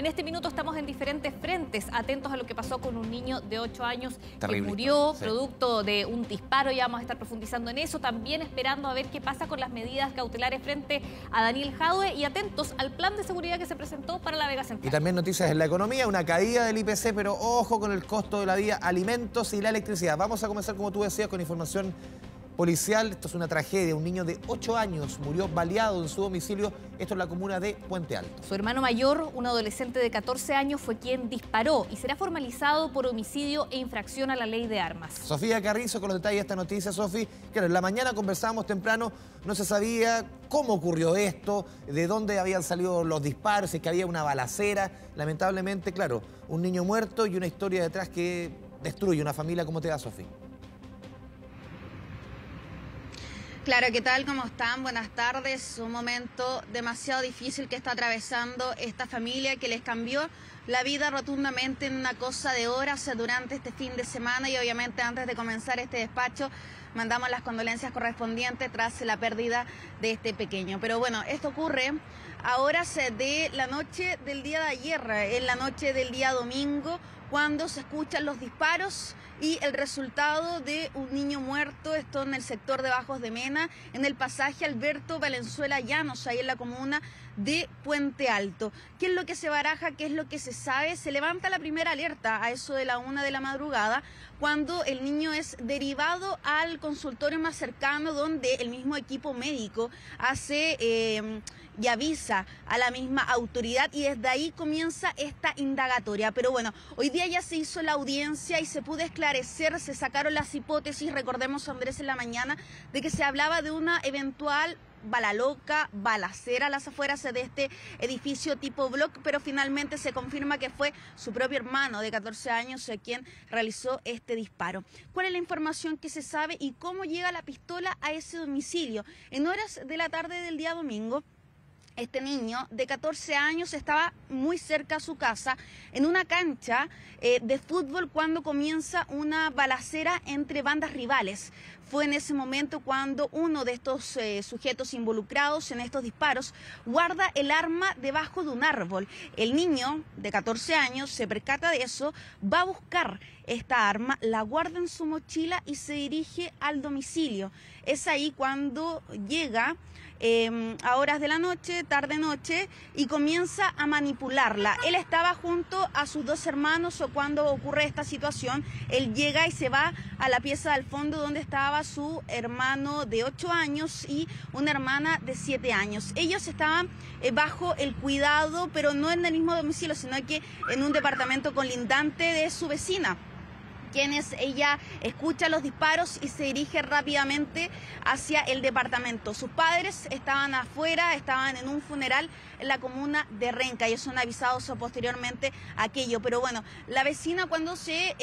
En este minuto estamos en diferentes frentes, atentos a lo que pasó con un niño de 8 años Terrible, que murió sí, producto de un disparo. Ya vamos a estar profundizando en eso, también esperando a ver qué pasa con las medidas cautelares frente a Daniel Jadwe y atentos al plan de seguridad que se presentó para la Vega Central. Y también noticias en la economía, una caída del IPC, pero ojo con el costo de la vida, alimentos y la electricidad. Vamos a comenzar, como tú decías, con información policial. Esto es una tragedia. Un niño de 8 años murió baleado en su domicilio. Esto es la comuna de Puente Alto. Su hermano mayor, un adolescente de 14 años, fue quien disparó y será formalizado por homicidio e infracción a la ley de armas. Sofía Carrizo con los detalles de esta noticia. Sofi, claro, en la mañana conversábamos temprano, no se sabía cómo ocurrió esto, de dónde habían salido los disparos, si que había una balacera. Lamentablemente, claro, un niño muerto y una historia detrás que destruye una familia. ¿Cómo te va, Sofi? Claro, ¿qué tal? ¿Cómo están? Buenas tardes. Un momento demasiado difícil que está atravesando esta familia que les cambió la vida rotundamente en una cosa de horas durante este fin de semana y obviamente antes de comenzar este despacho mandamos las condolencias correspondientes tras la pérdida de este pequeño. Pero bueno, esto ocurre a horas de la noche del día de ayer, en la noche del día domingo, cuando se escuchan los disparos y el resultado de un niño muerto, esto en el sector de Bajos de Mena, en el pasaje Alberto Valenzuela Llanos, ahí en la comuna de Puente Alto. ¿Qué es lo que se baraja? ¿Qué es lo que se sabe? Se levanta la primera alerta a eso de la 1 de la madrugada, cuando el niño es derivado al consultorio más cercano, donde el mismo equipo médico hace y avisa a la misma autoridad, y desde ahí comienza esta indagatoria. Pero bueno, hoy día ya se hizo la audiencia y se pudo esclarecer, se sacaron las hipótesis, recordemos, Andrés, en la mañana, de que se hablaba de una eventual bala loca, balacera a las afueras de este edificio tipo block, pero finalmente se confirma que fue su propio hermano de 14 años quien realizó este disparo. ¿Cuál es la información que se sabe y cómo llega la pistola a ese domicilio? En horas de la tarde del día domingo, este niño de 14 años estaba muy cerca a su casa, en una cancha de fútbol, cuando comienza una balacera entre bandas rivales. Fue en ese momento cuando uno de estos sujetos involucrados en estos disparos guarda el arma debajo de un árbol. El niño de 14 años se percata de eso, va a buscar esta arma, la guarda en su mochila y se dirige al domicilio. Es ahí cuando llega a horas de la noche, tarde-noche, y comienza a manipularla. Él estaba junto a sus dos hermanos cuando ocurre esta situación. Él llega y se va a la pieza del fondo donde estaba su hermano de 8 años y una hermana de 7 años. Ellos estaban bajo el cuidado, pero no en el mismo domicilio, sino que en un departamento colindante de su vecina. Ella escucha los disparos y se dirige rápidamente hacia el departamento. Sus padres estaban afuera, estaban en un funeral en la comuna de Renca y son avisados posteriormente a aquello. Pero bueno, la vecina, cuando se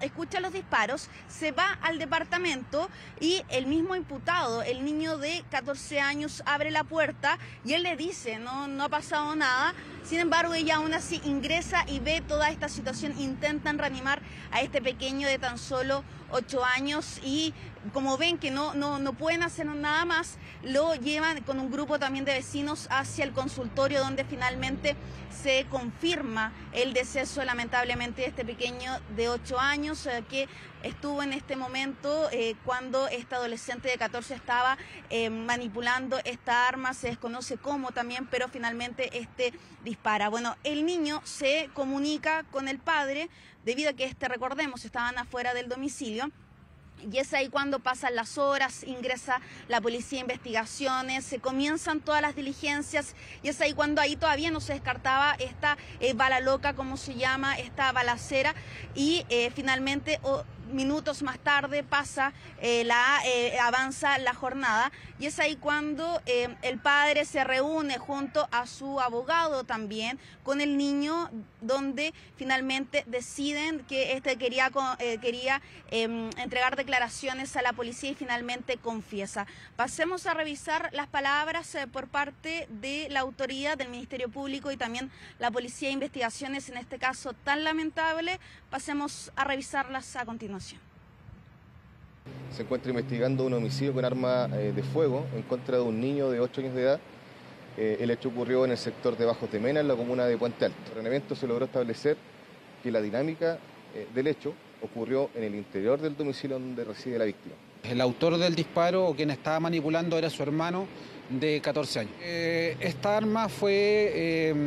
escucha los disparos, se va al departamento y el mismo imputado, el niño de 14 años, abre la puerta y él le dice, no ha pasado nada. Sin embargo, ella aún así ingresa y ve toda esta situación. Intentan reanimar a este pequeño de tan solo 8 años y como ven que no pueden hacer nada más, lo llevan con un grupo también de vecinos hacia el consultorio, donde finalmente se confirma el deceso lamentablemente de este pequeño de 8 años que estuvo en este momento cuando este adolescente de 14 estaba manipulando esta arma, se desconoce cómo también, pero finalmente dispara. Bueno, el niño se comunica con el padre debido a que recordemos, estaban afuera del domicilio. Y es ahí cuando pasan las horas, ingresa la policía de investigaciones, se comienzan todas las diligencias y es ahí cuando todavía no se descartaba esta bala loca, como se llama, esta balacera, y finalmente minutos más tarde avanza la jornada y es ahí cuando el padre se reúne junto a su abogado también con el niño, donde finalmente deciden que quería entregar declaraciones a la policía y finalmente confiesa. Pasemos a revisar las palabras por parte de la autoridad del Ministerio Público y también la Policía de Investigaciones, en este caso tan lamentable. Pasemos a revisarlas a continuación. Se encuentra investigando un homicidio con arma de fuego en contra de un niño de 8 años de edad El hecho ocurrió en el sector de Bajos de Mena, en la comuna de Puente Alto. En el evento se logró establecer que la dinámica del hecho ocurrió en el interior del domicilio donde reside la víctima. El autor del disparo, o quien estaba manipulando, era su hermano de 14 años. Esta arma fue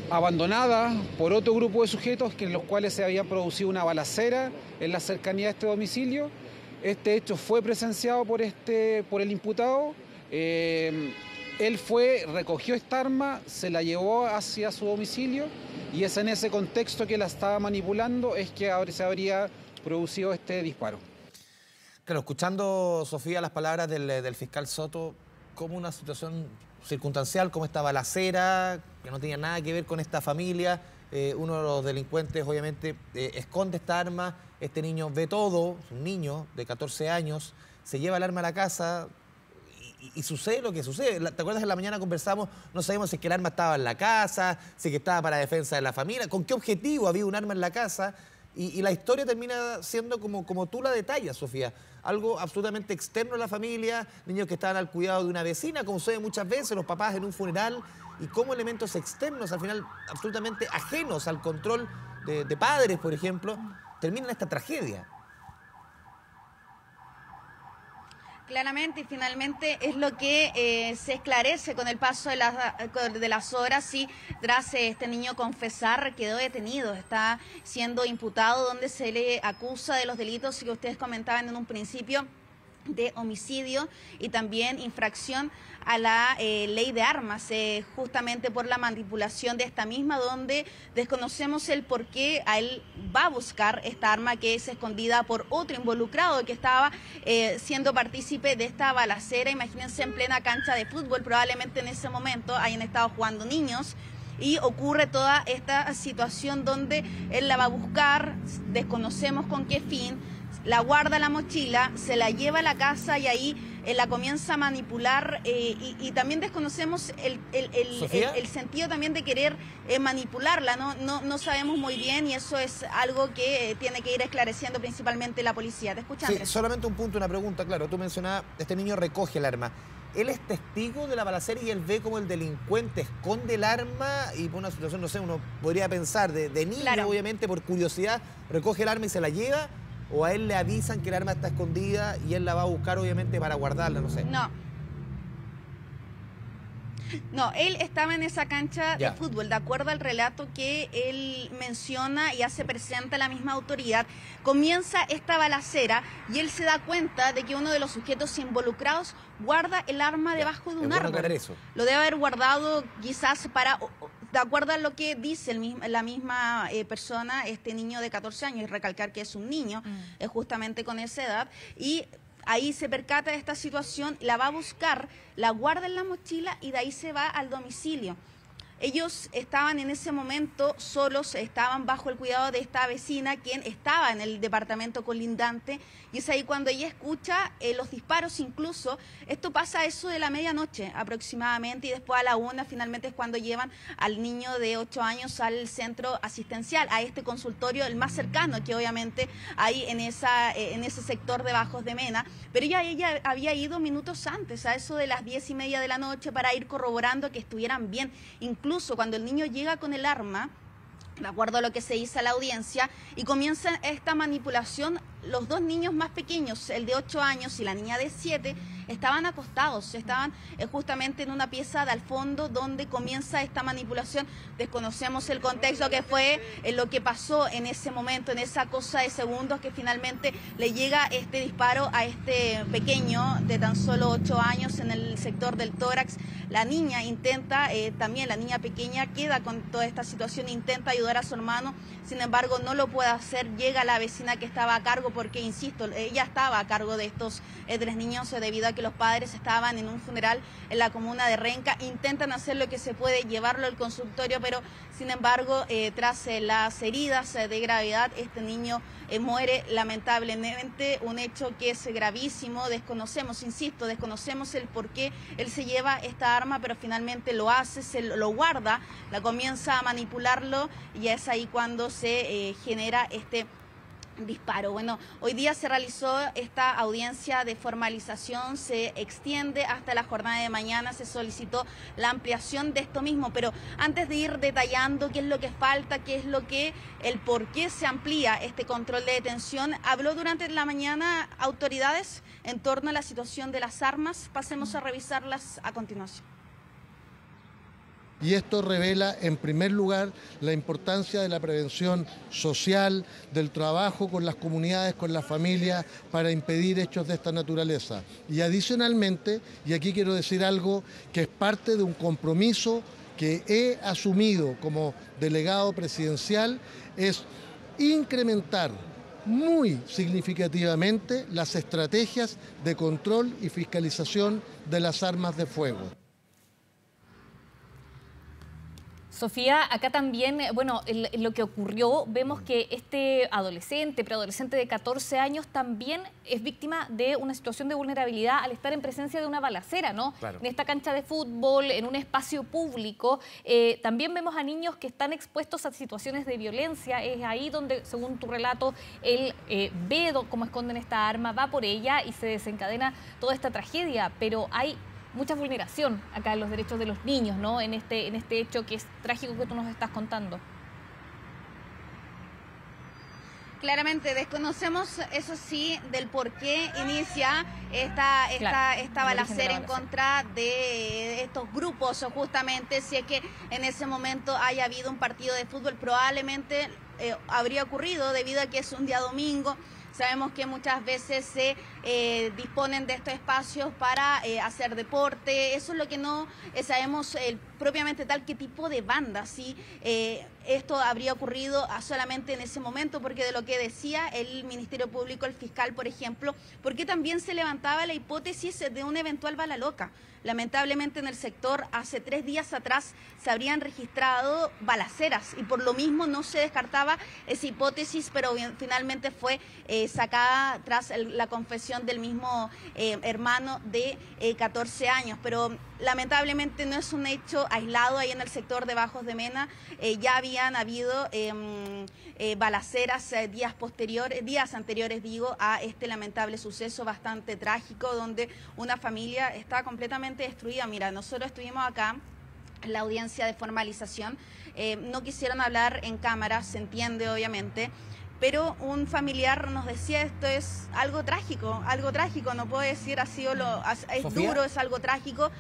abandonada por otro grupo de sujetos en los cuales se había producido una balacera en la cercanía de este domicilio. Este hecho fue presenciado por el imputado. Él recogió esta arma, se la llevó hacia su domicilio y es en ese contexto que la estaba manipulando es que se habría producido este disparo. Claro, escuchando, Sofía, las palabras del fiscal Soto, como una situación circunstancial, como esta balacera, que no tenía nada que ver con esta familia, uno de los delincuentes obviamente esconde esta arma, este niño ve todo, es un niño de 14 años, se lleva el arma a la casa y sucede lo que sucede. ¿Te acuerdas que en la mañana conversamos? No sabíamos si es que el arma estaba en la casa, si es que estaba para defensa de la familia, con qué objetivo había un arma en la casa. Y la historia termina siendo como tú la detallas, Sofía. Algo absolutamente externo a la familia, niños que estaban al cuidado de una vecina, como sucede muchas veces, los papás en un funeral, y como elementos externos, al final absolutamente ajenos al control de padres, por ejemplo, terminan esta tragedia. Claramente, y finalmente es lo que se esclarece con el paso de las horas. Y tras este niño confesar, quedó detenido, está siendo imputado, donde se le acusa de los delitos que ustedes comentaban en un principio, de homicidio y también infracción a la ley de armas, justamente por la manipulación de esta misma, donde desconocemos el por qué a él va a buscar esta arma que es escondida por otro involucrado que estaba siendo partícipe de esta balacera. Imagínense, en plena cancha de fútbol, probablemente en ese momento hayan estado jugando niños, y ocurre toda esta situación donde él la va a buscar, desconocemos con qué fin, la guarda en la mochila, se la lleva a la casa y ahí la comienza a manipular, y también desconocemos el sentido también de querer manipularla, no sabemos muy bien, y eso es algo que tiene que ir esclareciendo principalmente la policía. ¿Te escuchas? Sí, solamente un punto, una pregunta, claro, tú mencionabas, este niño recoge el arma. Él es testigo de la balacera y él ve como el delincuente esconde el arma y por una situación, no sé, uno podría pensar de niño, claro, obviamente por curiosidad, recoge el arma y se la lleva. ¿O a él le avisan que el arma está escondida y él la va a buscar, obviamente, para guardarla? No sé. No, él estaba en esa cancha de fútbol, de acuerdo al relato que él menciona y hace presente a la misma autoridad. Comienza esta balacera y él se da cuenta de que uno de los sujetos involucrados guarda el arma debajo de un árbol. Lo debe haber guardado quizás para... De acuerdo a lo que dice la misma persona, este niño de 14 años, y recalcar que es un niño, justamente con esa edad, y ahí se percata de esta situación, la va a buscar, la guarda en la mochila y de ahí se va al domicilio. Ellos estaban en ese momento solos, estaban bajo el cuidado de esta vecina, quien estaba en el departamento colindante, y es ahí cuando ella escucha los disparos. Incluso esto pasa a eso de la medianoche aproximadamente, y después a la 1 finalmente es cuando llevan al niño de 8 años al centro asistencial, a este consultorio, el más cercano, que obviamente hay en ese sector de Bajos de Mena. Pero ella había ido minutos antes, a eso de las 10:30 de la noche, para ir corroborando que estuvieran bien. Incluso cuando el niño llega con el arma, de acuerdo a lo que se dice a la audiencia, y comienza esta manipulación, los dos niños más pequeños, el de 8 años y la niña de 7, estaban acostados, estaban justamente en una pieza de al fondo donde comienza esta manipulación. Desconocemos el contexto que fue, lo que pasó en ese momento, en esa cosa de segundos, que finalmente le llega este disparo a este pequeño de tan solo 8 años en el sector del tórax. La niña intenta, también la niña pequeña queda con toda esta situación, intenta ayudar a su hermano, sin embargo no lo puede hacer. Llega la vecina que estaba a cargo, porque insisto, ella estaba a cargo de estos 3 niños debido a que los padres estaban en un funeral en la comuna de Renca. Intentan hacer lo que se puede, llevarlo al consultorio, pero sin embargo tras las heridas de gravedad, este niño muere lamentablemente, un hecho que es gravísimo. Desconocemos, insisto, desconocemos el por qué él se lleva esta arma, pero finalmente lo hace, se lo guarda, la comienza a manipularlo, y es ahí cuando se genera este disparo. Bueno, hoy día se realizó esta audiencia de formalización, se extiende hasta la jornada de mañana, se solicitó la ampliación de esto mismo, pero antes de ir detallando qué es lo que falta, el por qué se amplía este control de detención, habló durante la mañana autoridades en torno a la situación de las armas. Pasemos a revisarlas a continuación. Y esto revela, en primer lugar, la importancia de la prevención social, del trabajo con las comunidades, con las familias, para impedir hechos de esta naturaleza. Y adicionalmente, y aquí quiero decir algo que es parte de un compromiso que he asumido como delegado presidencial, es incrementar muy significativamente las estrategias de control y fiscalización de las armas de fuego. Sofía, acá también, bueno, lo que ocurrió, vemos que este preadolescente de 14 años también es víctima de una situación de vulnerabilidad al estar en presencia de una balacera, ¿no? Claro. En esta cancha de fútbol, en un espacio público. También vemos a niños que están expuestos a situaciones de violencia. Es ahí donde, según tu relato, él ve cómo esconden esta arma, va por ella y se desencadena toda esta tragedia. Pero hay mucha vulneración acá en los derechos de los niños, ¿no? En este hecho que es trágico que tú nos estás contando. Claramente desconocemos, eso sí, del por qué inicia esta balacera en contra de estos grupos, o justamente si es que en ese momento haya habido un partido de fútbol, probablemente habría ocurrido debido a que es un día domingo. Sabemos que muchas veces se disponen de estos espacios para hacer deporte. Eso es lo que no sabemos propiamente tal qué tipo de banda, ¿sí? Esto habría ocurrido solamente en ese momento, porque de lo que decía el Ministerio Público, el fiscal, por ejemplo, porque también se levantaba la hipótesis de una eventual bala loca. Lamentablemente en el sector hace 3 días atrás se habrían registrado balaceras y por lo mismo no se descartaba esa hipótesis, pero finalmente fue sacada tras la confesión del mismo hermano de 14 años. Pero lamentablemente no es un hecho aislado ahí en el sector de Bajos de Mena. Ya habían habido balaceras días anteriores a este lamentable suceso bastante trágico, donde una familia está completamente destruida. Mira, nosotros estuvimos acá en la audiencia de formalización, no quisieron hablar en cámara, se entiende obviamente, pero un familiar nos decía: esto es algo trágico, no puedo decir es ¿Sofía? Duro, es algo trágico.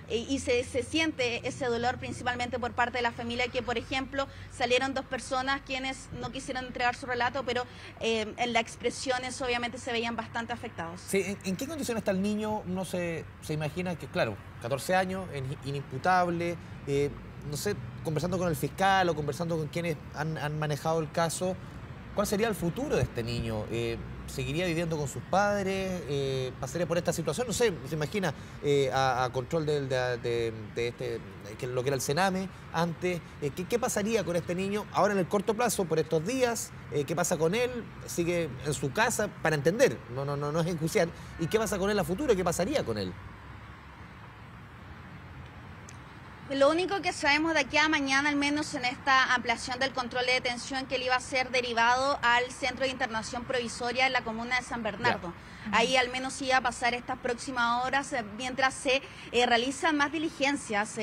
Y se siente ese dolor principalmente por parte de la familia, que por ejemplo salieron 2 personas quienes no quisieron entregar su relato, pero en las expresiones obviamente se veían bastante afectados. Sí, ¿en qué condición está el niño? Uno se imagina que, claro, 14 años, inimputable, no sé, conversando con el fiscal o conversando con quienes han manejado el caso, ¿cuál sería el futuro de este niño? ¿Seguiría viviendo con sus padres? ¿Pasaría por esta situación? No sé, se imagina a control de lo que era el Sename antes. ¿Qué pasaría con este niño ahora en el corto plazo, por estos días? ¿Qué pasa con él? ¿Sigue en su casa? Para entender, no es enjuiciar. ¿Y qué pasa con él a futuro? ¿Qué pasaría con él? Lo único que sabemos de aquí a mañana, al menos en esta ampliación del control de detención, que él iba a ser derivado al Centro de Internación Provisoria en la comuna de San Bernardo. Ahí al menos iba a pasar estas próximas horas mientras se realizan más diligencias.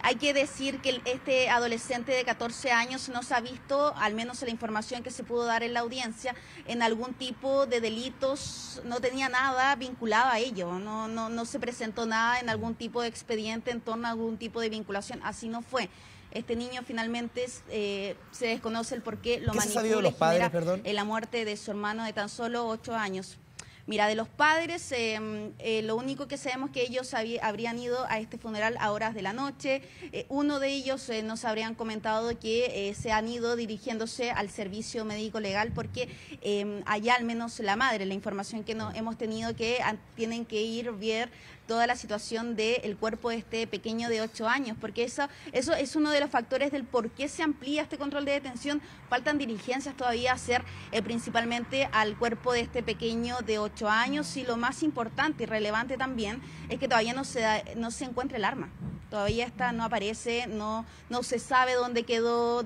Hay que decir que este adolescente de 14 años no se ha visto, al menos en la información que se pudo dar en la audiencia, en algún tipo de delitos, no tenía nada vinculado a ello, no se presentó nada en algún tipo de expediente en torno a algún tipo de vinculación, así no fue. Este niño finalmente se desconoce el por qué lo manipula. ¿Qué se ha sabido de los padres, perdón? La muerte de su hermano de tan solo 8 años. Mira, de los padres, lo único que sabemos es que ellos habrían ido a este funeral a horas de la noche. Uno de ellos nos habrían comentado que se han ido dirigiéndose al servicio médico legal porque allá al menos la madre, la información que hemos tenido, que tienen que ir ver toda la situación del cuerpo de este pequeño de 8 años, porque eso es uno de los factores del por qué se amplía este control de detención. Faltan diligencias todavía a hacer principalmente al cuerpo de este pequeño de 8 años, y lo más importante y relevante también es que todavía no se encuentra el arma. Todavía esta no aparece, no se sabe dónde quedó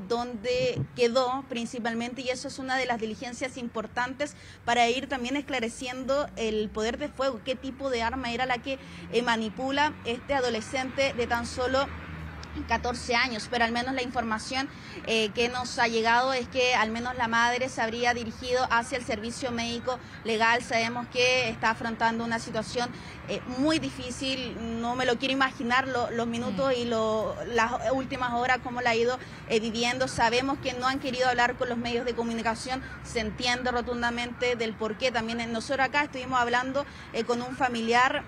principalmente, y eso es una de las diligencias importantes para ir también esclareciendo el poder de fuego, qué tipo de arma era la que manipula este adolescente de tan solo 14 años, pero al menos la información que nos ha llegado es que al menos la madre se habría dirigido hacia el servicio médico legal. Sabemos que está afrontando una situación muy difícil, no me lo quiero imaginar los minutos y las últimas horas cómo la ha ido viviendo. Sabemos que no han querido hablar con los medios de comunicación, se entiende rotundamente del por qué. También nosotros acá estuvimos hablando con un familiar,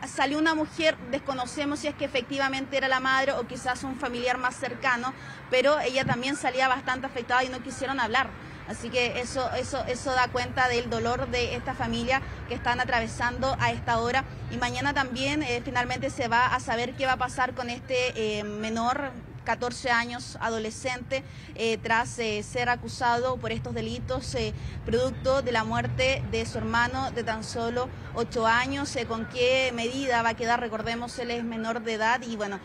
salió una mujer, desconocemos si es que efectivamente era la madre o quizás un familiar más cercano, pero ella también salía bastante afectada y no quisieron hablar. Así que eso da cuenta del dolor de esta familia que están atravesando a esta hora. Y mañana también finalmente se va a saber qué va a pasar con este menor, 14 años, adolescente, tras ser acusado por estos delitos, producto de la muerte de su hermano de tan solo 8 años. ¿Con qué medida va a quedar? Recordemos, él es menor de edad y bueno,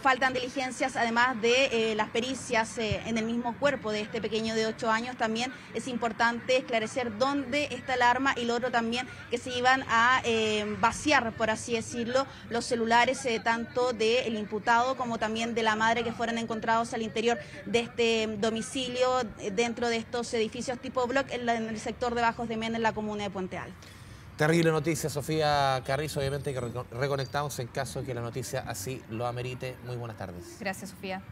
faltan diligencias además de las pericias en el mismo cuerpo de este pequeño de 8 años. También es importante esclarecer dónde está el arma y lo otro también, que se iban a vaciar, por así decirlo, los celulares tanto del imputado como también de la madre, que fueron encontrados al interior de este domicilio dentro de estos edificios tipo block en el sector de Bajos de Mena, en la comuna de Puente Alto. Terrible noticia, Sofía Carrizo. Obviamente que reconectamos en caso que la noticia así lo amerite. Muy buenas tardes. Gracias, Sofía.